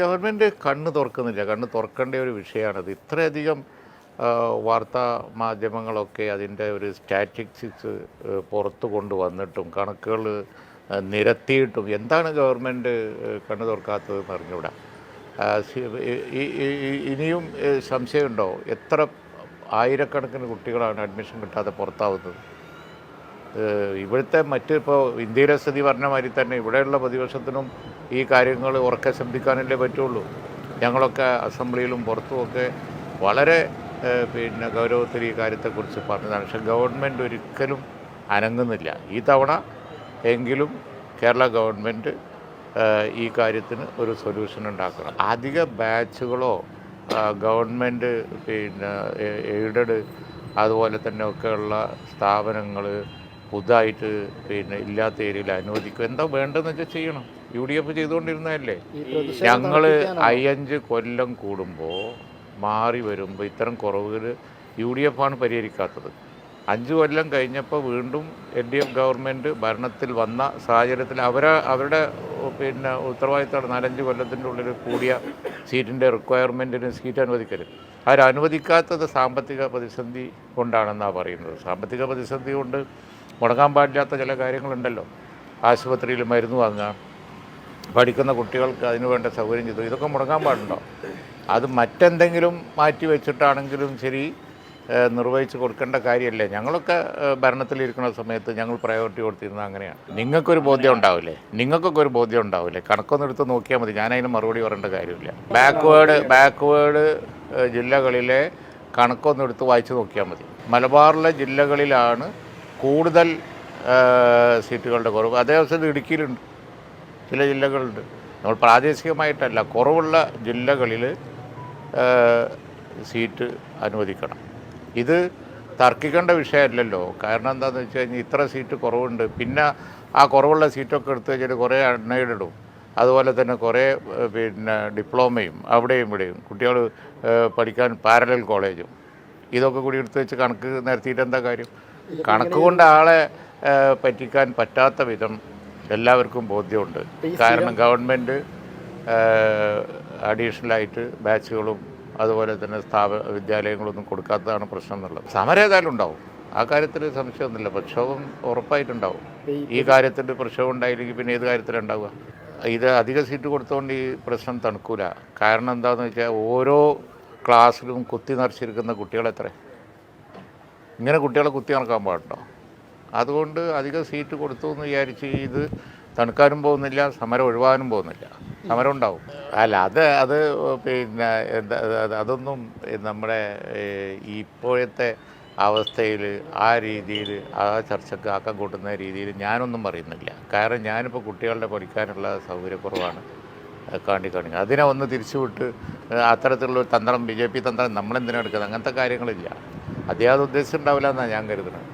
Government കണ്ണ് തുറക്കുന്നില്ല. കണ്ണ് തുറക്കേണ്ട ഒരു വിഷയമാണത്. ഇത്രയധികം വാർത്താ മാധ്യമങ്ങളൊക്കെ അതിൻ്റെ ഒരു സ്റ്റാറ്റിസ്റ്റിക്സ് പുറത്ത് കൊണ്ടുവന്നിട്ടും കണക്കുകൾ നിരത്തിയിട്ടും എന്താണ് ഗവൺമെൻറ് കണ്ണ് തുറക്കാത്തതെന്ന് അറിഞ്ഞൂടാ. ഇനിയും സംശയമുണ്ടോ? എത്ര ആയിരക്കണക്കിന് കുട്ടികളാണ് അഡ്മിഷൻ കിട്ടാതെ പുറത്താവുന്നത്? ഇവിടുത്തെ ഇപ്പോൾ ഇന്ത്യയിലെ സ്ഥിതി പറഞ്ഞ മാതിരി തന്നെ ഇവിടെയുള്ള പ്രതിപക്ഷത്തിനും ഈ കാര്യങ്ങൾ ഉറക്കെ ശബ്ദിക്കാനല്ലേ പറ്റുള്ളൂ. ഞങ്ങളൊക്കെ അസംബ്ലിയിലും പുറത്തുമൊക്കെ വളരെ ഗൗരവത്തിൽ ഈ കാര്യത്തെക്കുറിച്ച് പറഞ്ഞതാണ്. പക്ഷേ ഗവൺമെൻറ് ഒരിക്കലും അനങ്ങുന്നില്ല. ഈ തവണ എങ്കിലും കേരള ഗവൺമെൻറ് ഈ കാര്യത്തിന് ഒരു സൊല്യൂഷൻ ഉണ്ടാക്കണം. അധിക ബാച്ചുകളോ ഗവൺമെൻറ് എയ്ഡഡ് അതുപോലെ തന്നെ ഒക്കെയുള്ള സ്ഥാപനങ്ങൾ പുതുതായിട്ട് ഇല്ലാത്ത ഏരിയയിൽ അനുവദിക്കും. എന്താ വേണ്ടതെന്ന് വെച്ചാൽ ചെയ്യണം. UDF ചെയ്തുകൊണ്ടിരുന്നതല്ലേ. ഞങ്ങൾ 5 കൊല്ലം കൂടുമ്പോൾ മാറി വരുമ്പോൾ ഇത്തരം കുറവുകൾ UDF ആണ് പരിഹരിക്കാത്തത്. 5 കൊല്ലം കഴിഞ്ഞപ്പോൾ വീണ്ടും LDF ഗവൺമെൻറ് ഭരണത്തിൽ വന്ന സാഹചര്യത്തിൽ അവരുടെ ഉത്തരവാദിത്തമാണ് 4-5 കൊല്ലത്തിൻ്റെ ഉള്ളിൽ കൂടിയ സീറ്റിൻ്റെ റിക്വയർമെൻറ്റിന് സീറ്റ് അനുവദിക്കരുത്. അവരനുവദിക്കാത്തത് സാമ്പത്തിക പ്രതിസന്ധി കൊണ്ടാണെന്നാണ് പറയുന്നത്. സാമ്പത്തിക പ്രതിസന്ധി കൊണ്ട് മുടങ്ങാൻ പാടില്ലാത്ത ചില കാര്യങ്ങളുണ്ടല്ലോ. ആശുപത്രിയിൽ മരുന്ന് വാങ്ങുക, പഠിക്കുന്ന കുട്ടികൾക്ക് അതിന് വേണ്ട സൗകര്യം ചെയ്തു, ഇതൊക്കെ മുടങ്ങാൻ പാടുണ്ടോ? അത് മറ്റെന്തെങ്കിലും മാറ്റി വെച്ചിട്ടാണെങ്കിലും ശരി നിർവഹിച്ച് കൊടുക്കേണ്ട കാര്യമല്ലേ. ഞങ്ങളൊക്കെ ഭരണത്തിലിരിക്കുന്ന സമയത്ത് ഞങ്ങൾ പ്രയോറിറ്റി കൊടുത്തിരുന്നത് അങ്ങനെയാണ്. നിങ്ങൾക്കൊക്കെ ഒരു ബോധ്യം ഉണ്ടാവില്ലേ? കണക്കൊന്നും എടുത്ത് നോക്കിയാൽ മതി. ഞാനതിന് മറുപടി പറയേണ്ട കാര്യമില്ല. ബാക്ക്വേഡ് ജില്ലകളിലെ കണക്കൊന്നും എടുത്ത് വായിച്ച് നോക്കിയാൽ മതി. മലബാറിലെ ജില്ലകളിലാണ് കൂടുതൽ സീറ്റുകളുടെ കുറവ്. അതേസമയം ഇടുക്കിയിലുണ്ട്, ചില ജില്ലകളുണ്ട്. നമ്മൾ പ്രാദേശികമായിട്ടല്ല, കുറവുള്ള ജില്ലകളിൽ സീറ്റ് അനുവദിക്കണം. ഇത് തർക്കിക്കേണ്ട വിഷയമല്ലല്ലോ. കാരണം എന്താണെന്ന് വെച്ച് കഴിഞ്ഞാൽ ഇത്ര സീറ്റ് കുറവുണ്ട്, പിന്നെ ആ കുറവുള്ള സീറ്റൊക്കെ എടുത്ത് വെച്ചിട്ട് കുറേ അൺഎയ്ഡഡും അതുപോലെ തന്നെ കുറേ ഡിപ്ലോമയും അവിടെയും ഇവിടെയും കുട്ടികൾ പഠിക്കാൻ പാരലൽ കോളേജും ഇതൊക്കെ കൂടി എടുത്ത് വെച്ച് കണക്ക് നിരത്തിയിട്ട് എന്താ കാര്യം? കണക്ക് കൊണ്ട് ആളെ പറ്റിക്കാൻ പറ്റാത്ത വിധം എല്ലാവർക്കും ബോധ്യമുണ്ട്. കാരണം ഗവൺമെൻറ് അഡീഷണലായിട്ട് ബാച്ചുകളും അതുപോലെ തന്നെ വിദ്യാലയങ്ങളൊന്നും കൊടുക്കാത്തതാണ് പ്രശ്നം എന്നുള്ളത്. സമരം ഏതായാലും ഉണ്ടാവും, ആ കാര്യത്തിൽ സംശയമൊന്നുമില്ല. പ്രക്ഷോഭം ഉറപ്പായിട്ടുണ്ടാവും. ഈ കാര്യത്തിൻ്റെ പ്രക്ഷോഭം ഉണ്ടായില്ലെങ്കിൽ പിന്നെ ഏത് കാര്യത്തിലുണ്ടാവുക? ഇത് അധിക സീറ്റ് കൊടുത്തുകൊണ്ട് ഈ പ്രശ്നം തണുക്കൂല. കാരണം എന്താണെന്ന് വെച്ചാൽ ഓരോ ക്ലാസ്സിലും കുത്തി നിറച്ചിരിക്കുന്ന കുട്ടികളെത്ര? ഇങ്ങനെ കുട്ടികളെ കുത്തി നടക്കാൻ പാടുണ്ടോ? അതുകൊണ്ട് അധികം സീറ്റ് കൊടുത്തു എന്ന് വിചാരിച്ച് ഇത് തണുക്കാനും പോകുന്നില്ല, സമരം ഒഴിവാനും പോകുന്നില്ല. സമരം ഉണ്ടാവും. അല്ല അത് അതൊന്നും നമ്മുടെ ഇപ്പോഴത്തെ അവസ്ഥയിൽ ആ രീതിയിൽ ആ ചർച്ചയ്ക്ക് ആക്കം കൂട്ടുന്ന രീതിയിൽ ഞാനൊന്നും പറയുന്നില്ല. കാരണം ഞാനിപ്പോൾ കുട്ടികളുടെ പഠിക്കാനുള്ള സൗകര്യക്കുറവാണ് കാണിക്കുന്നത്. അതിനെ ഒന്ന് തിരിച്ചുവിട്ട് അത്തരത്തിലുള്ളൊരു തന്ത്രം, BJP തന്ത്രം നമ്മളെന്തിനാണ് എടുക്കുന്നത്? അങ്ങനത്തെ കാര്യങ്ങളില്ല. അദ്ദേഹം അത് ഉദ്ദേശിച്ചിട്ടുണ്ടാവില്ല എന്നാണ് ഞാൻ കരുതുന്നത്.